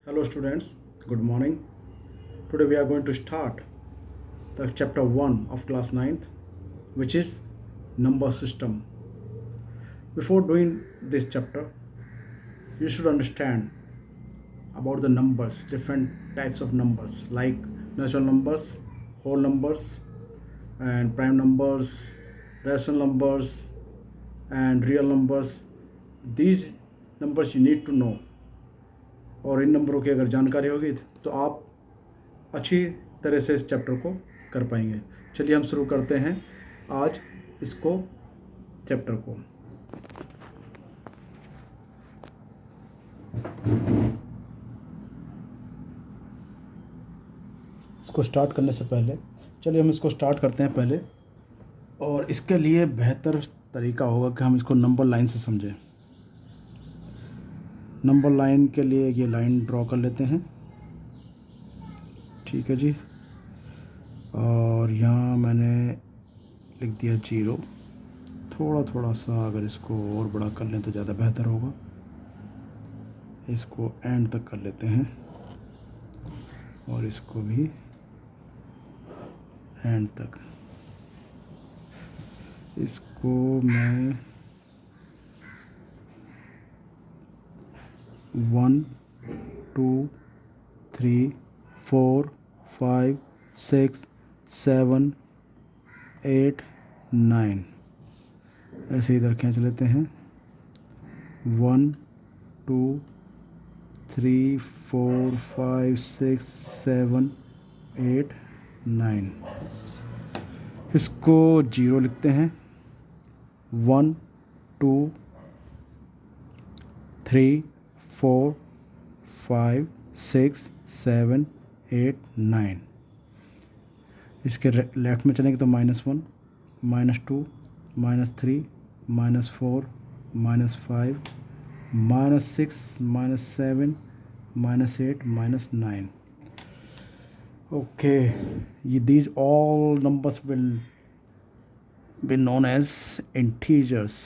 Hello students, good morning. Today we are going to start the chapter 1 of class 9th, which is number system. Before doing this chapter, you should understand about the numbers, different types of numbers like natural numbers, whole numbers, and prime numbers, rational numbers, and real numbers. These numbers you need to know, और इन नंबरों की अगर जानकारी होगी तो आप अच्छी तरह से इस चैप्टर को कर पाएंगे। चलिए हम शुरू करते हैं आज इसको चैप्टर को। इसको स्टार्ट करने से पहले चलिए हम इसको स्टार्ट करते हैं पहले, और इसके लिए बेहतर तरीका होगा कि हम इसको नंबर लाइन से समझें। नंबर लाइन के लिए ये लाइन ड्रॉ कर लेते हैं, ठीक है जी। और यहाँ मैंने लिख दिया 0। थोड़ा सा अगर इसको और बड़ा कर लें तो ज़्यादा बेहतर होगा। इसको एंड तक कर लेते हैं और इसको भी एंड तक। इसको मैं 1 2 3 4 5 6 7 8 9 ऐसे इधर खींच लेते हैं। 1 2 3 4 5 6 7 8 9। इसको 0 लिखते हैं। 1 2 3 4 5 6 7 8 9। इसके लेफ्ट में चलेंगे तो -1 -2 -3 -4 -5 -6 -7 -8 -9। Okay, these all numbers will be known as integers,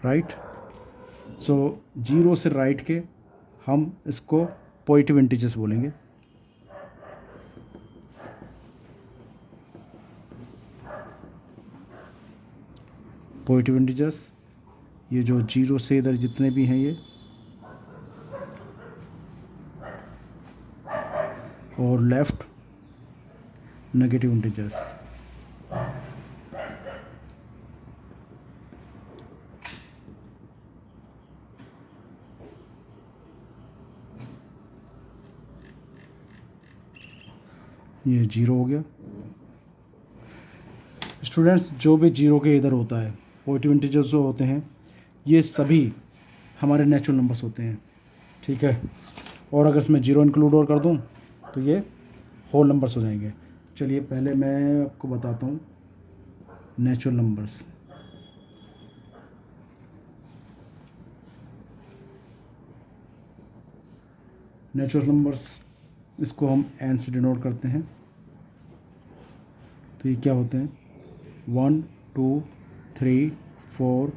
right? So 0 से राइट के हम इसको पॉजिटिव इंटीजर्स बोलेंगे। पॉजिटिव इंटीजर्स ये जो 0 से इधर जितने भी हैं ये, और लेफ्ट नेगेटिव इंटीजर्स। ये 0 हो गया। स्टूडेंट्स, जो भी 0 के इधर होता है, पॉजिटिव इंटीजर्स जो होते हैं, ये सभी हमारे नेचुरल नंबर्स होते हैं, ठीक है। और अगर इसमें 0 इंक्लूड और कर दूं तो ये होल नंबर्स हो जाएंगे। चलिए पहले मैं आपको बताता हूँ नेचुरल नंबर्स। नेचुरल नंबर्स इसको हम n से डिनोट करते हैं। तो ये क्या होते हैं? 1 2 3 4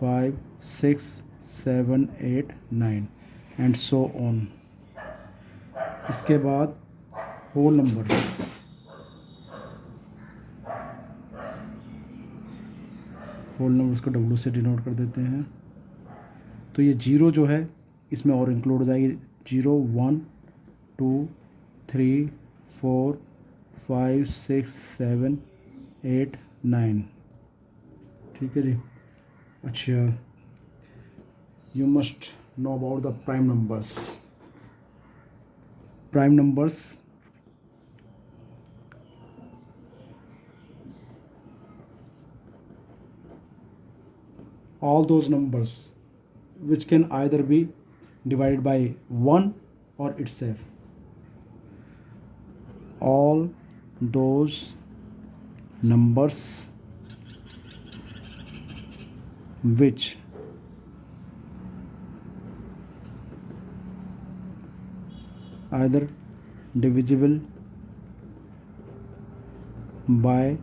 5 6 7 8 9 एंड सो ऑन। इसके बाद होल नंबर, होल नंबर्स को W से डिनोट कर देते हैं। तो ये 0 जो है इसमें और इंक्लूड हो जाएगी। 0 1 2 3 4 5 6 7 8 9, ठीक है जी। अच्छा, you must know about the prime numbers. Prime numbers all those numbers which can either be divided by 1 or itself. All those numbers which either divisible by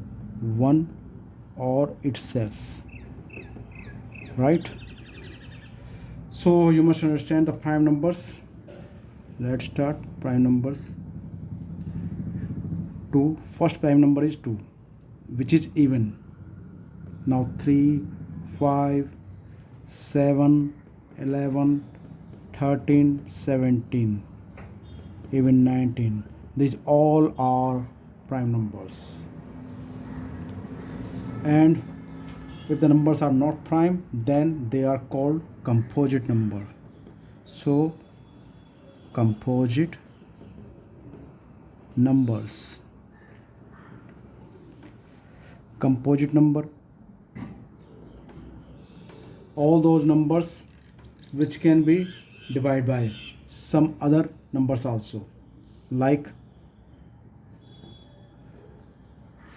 1 or itself, right? So you must understand the prime numbers. Let's start prime numbers. 2, first prime number is 2, which is even. Now 3, 5, 7, 11, 13, 17, even 19. These all are prime numbers. And if the numbers are not prime, then they are called composite number. So composite numbers. Composite number, all those numbers which can be divided by some other numbers also, like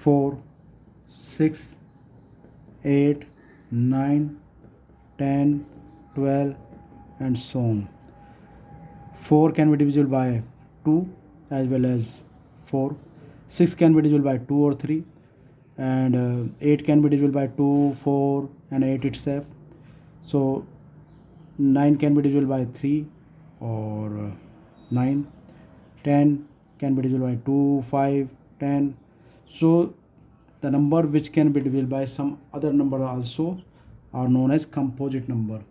4, 6, 8, 9, 10, 12, and so on. 4 can be divisible by 2 as well as 4. 6 can be divisible by 2 or 3, and 8 can be divisible by 2, 4, and 8 itself. So 9 can be divisible by 3 or 9. 10 can be divisible by 2, 5, 10. So the number which can be divisible by some other number also are known as composite number.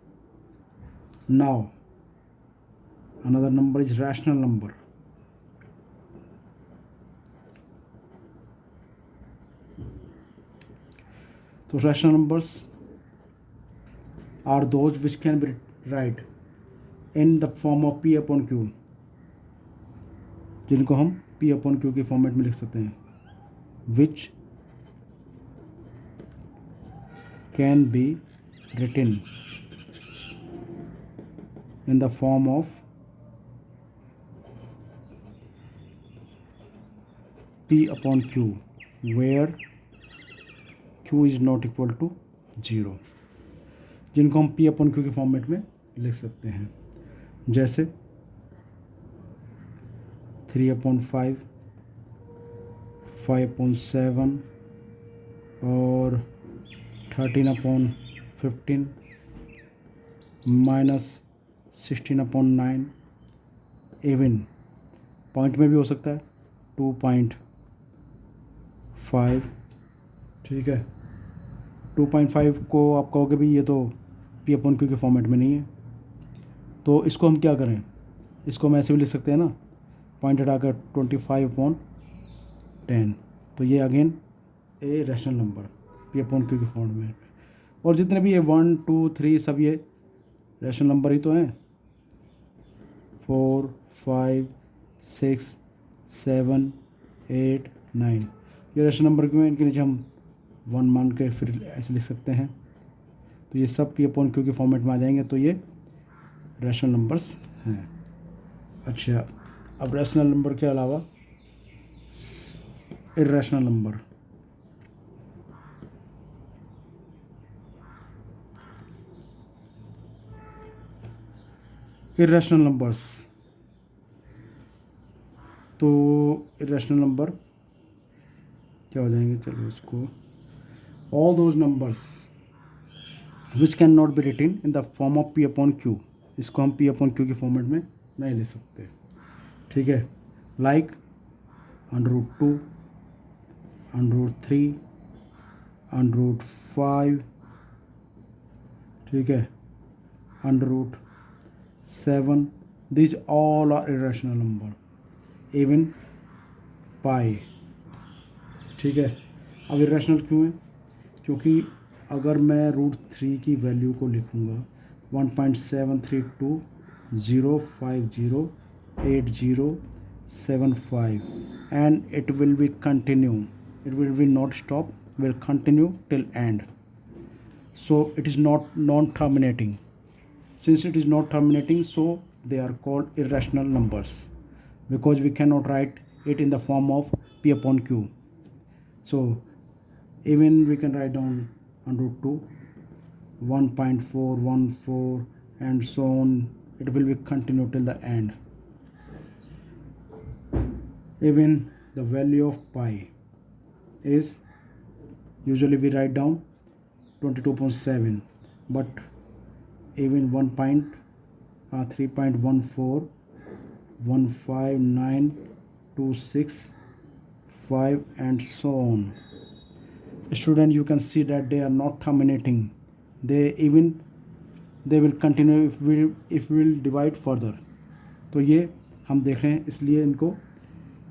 Now another number is rational number. So rational numbers are those which can be write in the form of P upon Q, जिनको हम P upon Q के format में लिख सकते हैं, which can be written in the form of P upon Q, where Q is not equal to 0, जिनको हम P upon Q के फॉर्मेट में लिख सकते हैं, जैसे 3/5, 5/7 और 13/15 -16/9. इवन पॉइंट में भी हो सकता है 2.5. ठीक है, 2.5 को आप कहोगे भी ये तो P upon Q के फॉर्मेट में नहीं है, तो इसको हम क्या करें, इसको हम ऐसे भी लिख सकते हैं ना, पॉइंट हटाकर 25/10. तो ये again a rational number P upon Q के फॉर्म में. और जितने भी ये 1, 2, 3 सब ये रैशनल नंबर ही तो हैं. 4, 5, 6, 7, 8, 9 ये रैशनल नंबर क्यों हैं, इनके नीचे हम 1 मान के फिर ऐसे लिख सकते हैं. तो ये सब P upon Q के फॉर्मेट में आ जाएंगे, तो ये रैशनल नंबर्स हैं. अच्छा, अब रैशनल नंबर के अलावा इर्रेशनल नंबर. इर्रेशनल नंबर्स, तो इर्रेशनल नंबर क्या हो जाएंगे, चलो इसको, all those numbers which can not be written in the form of P upon Q, इसको हम P upon Q के फॉर्मेट में नहीं ले सकते. ठीक है, लाइक √2, √3, √5, ठीक है, √7. these all are irrational number. even पाई. ठीक है, अब इरेशनल क्यों है, क्योंकि अगर मैं √3 की वैल्यू को लिखूँगा 1.7320508075 and it will be continue, it will be not stop, will continue till end. So it is not non-terminating. Since it is not terminating, so they are called irrational numbers, because we cannot write it in the form of P upon Q. So even we can write down √2, 1.414 and so on. It will be continue till the end. Even the value of pi is, usually we write down 22.7, but even 1.7 3.14 15926 5 and so on. Student, you can see that they are not terminating. They will continue if we will divide further. तो ये हम देख रहे हैं, इसलिए इनको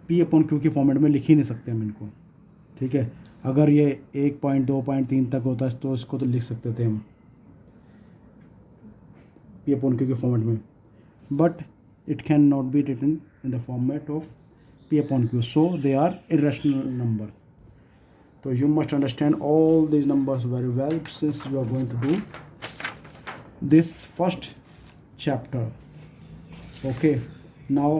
P upon Q के format में लिख ही नहीं सकते हम इनको, ठीक है। अगर ये 1.2.3 तक होता है तो इसको तो लिख सकते थे हम P अपॉन Q के फॉर्मेट में, but it cannot be written in the format of P upon Q, so they are irrational number. So you must understand all these numbers very well since you are going to do this first chapter. Okay, now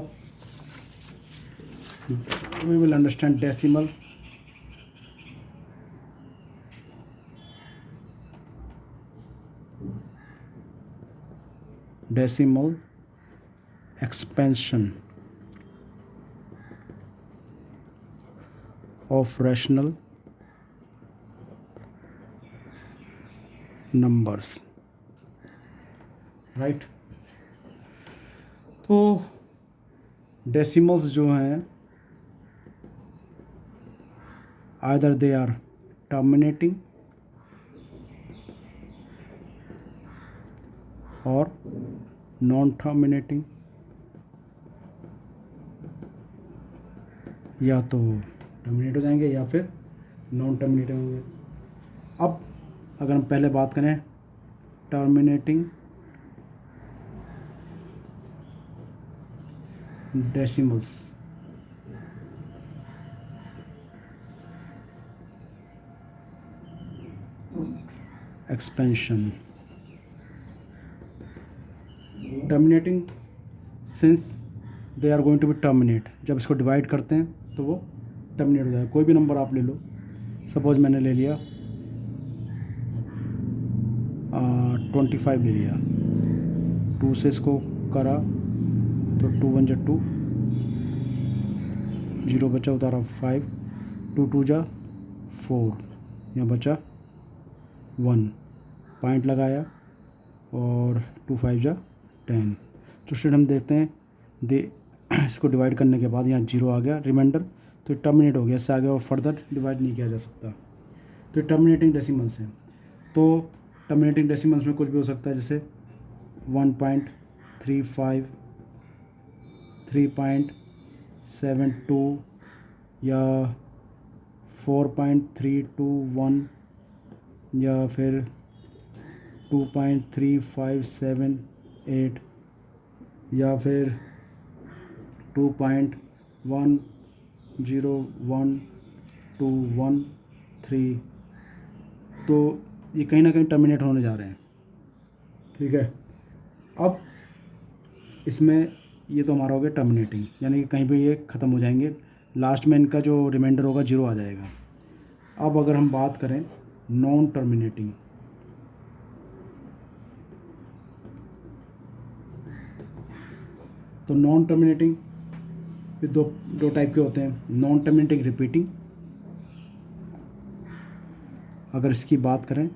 we will understand decimal. Decimal expansion of rational numbers, right? तो decimals जो हैं either they are terminating or non-terminating, या तो terminate हो जाएंगे या फिर non terminate होंगे। अब अगर हम पहले बात करें terminating decimals, expansion, terminating since they are going to be terminate, जब इसको डिवाइड करते हैं तो वो टर्मिनेट हो जाएगा। कोई भी नंबर आप ले लो, सपोज मैंने ले लिया 25 ले लिया, 2 से इसको करा तो 2 1 जा 2, 0 बचा उतारा 5, 2 2 जा 4, यहाँ बचा 1, पॉइंट लगाया और 2 5 जा 10। तो स्टूडेंट हम देखते हैं इसको डिवाइड करने के बाद यहाँ 0 आ गया रिमाइंडर, तो टर्मिनेट हो गया, इससे आगे और फर्दर डिवाइड नहीं किया जा सकता। तो टर्मिनेटिंग डेसिमल्स हैं। तो टर्मिनेटिंग डेसिमल्स में कुछ भी हो सकता है, जैसे 1.35, 3.72 या 4.321 या फिर 2.3578 या फिर 2.101213। तो ये कहीं ना कहीं टर्मिनेट होने जा रहे हैं, ठीक है। अब इसमें ये तो हमारा हो गया टर्मिनेटिंग, यानी कि कहीं पे ये ख़त्म हो जाएंगे, लास्ट में इनका जो रिमाइंडर होगा 0 आ जाएगा। अब अगर हम बात करें नॉन टर्मिनेटिंग, तो नॉन टर्मिनेटिंग ये दो टाइप के होते हैं, नॉन टर्मिनेटिंग रिपीटिंग। अगर इसकी बात करें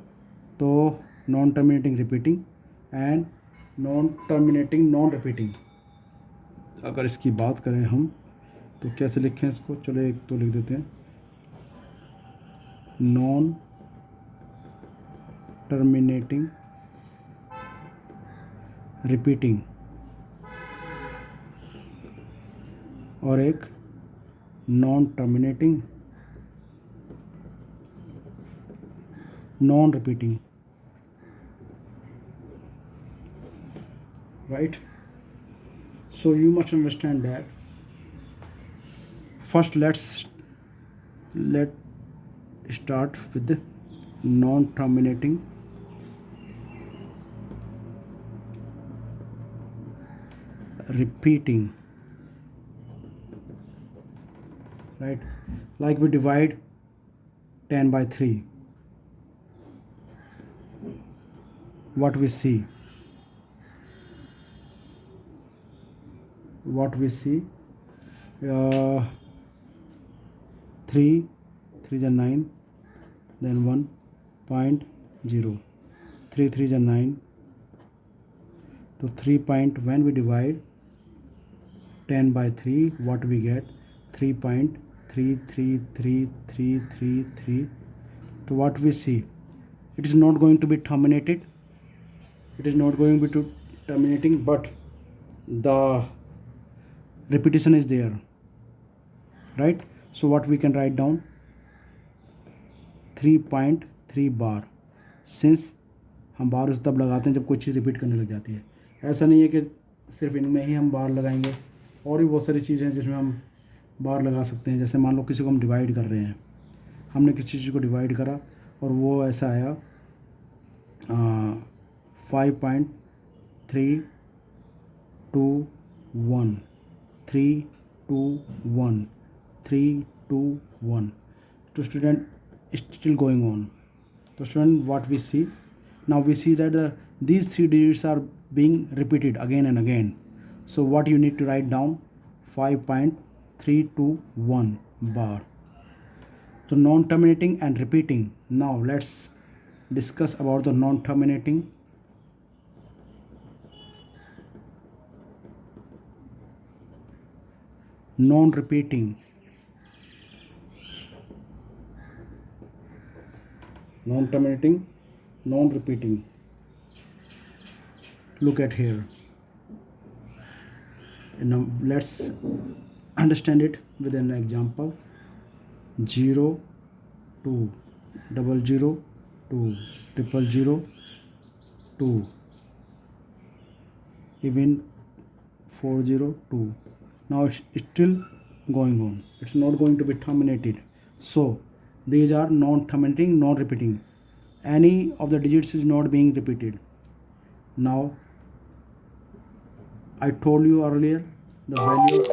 तो non terminating repeating and non terminating non repeating. अगर इसकी बात करें हम तो कैसे लिखें इसको, चलो एक तो लिख देते हैं, नॉन टर्मिनेटिंग रिपीटिंग और एक non terminating non repeating, right? So you must understand that. First let's start with the non-terminating repeating, right? Like we divide 10 by 3, what we see 3 3 जा 9, then 1.0, 3 3 जा 9, तो 3 point, when we divide 10 by 3, what we get? 3.33333. So what we see? It is not going to be terminated. It is not going to be terminating, but the repetition is there, right? So what we can write down? 3.3 bar. Since हम बार उस तब लगाते हैं जब कोई चीज़ repeat करने लग जाती है. ऐसा नहीं है कि सिर्फ इनमें ही हम बार लगाएंगे, और भी बहुत सारी चीज़ें हैं जिसमें हम बार लगा सकते हैं. जैसे मान लो किसी को हम डिवाइड कर रहे हैं, हमने किसी चीज़ को डिवाइड करा और वो ऐसा आया 5.321 321 321. To student, still going on. So student, what we see now, we see that these 3 digits are being repeated again and again. So what you need to write down? 5.321 bar. So non-terminating and repeating. Now let's discuss about the non-terminating. Non-repeating. Non-terminating, non-repeating. Look at here. Now let's understand it with an example. 0 2 00 2 000 2 even 402. Now it's still going on. It's not going to be terminated. So these are non-terminating, non-repeating. Any of the digits is not being repeated. Now I told you earlier the value of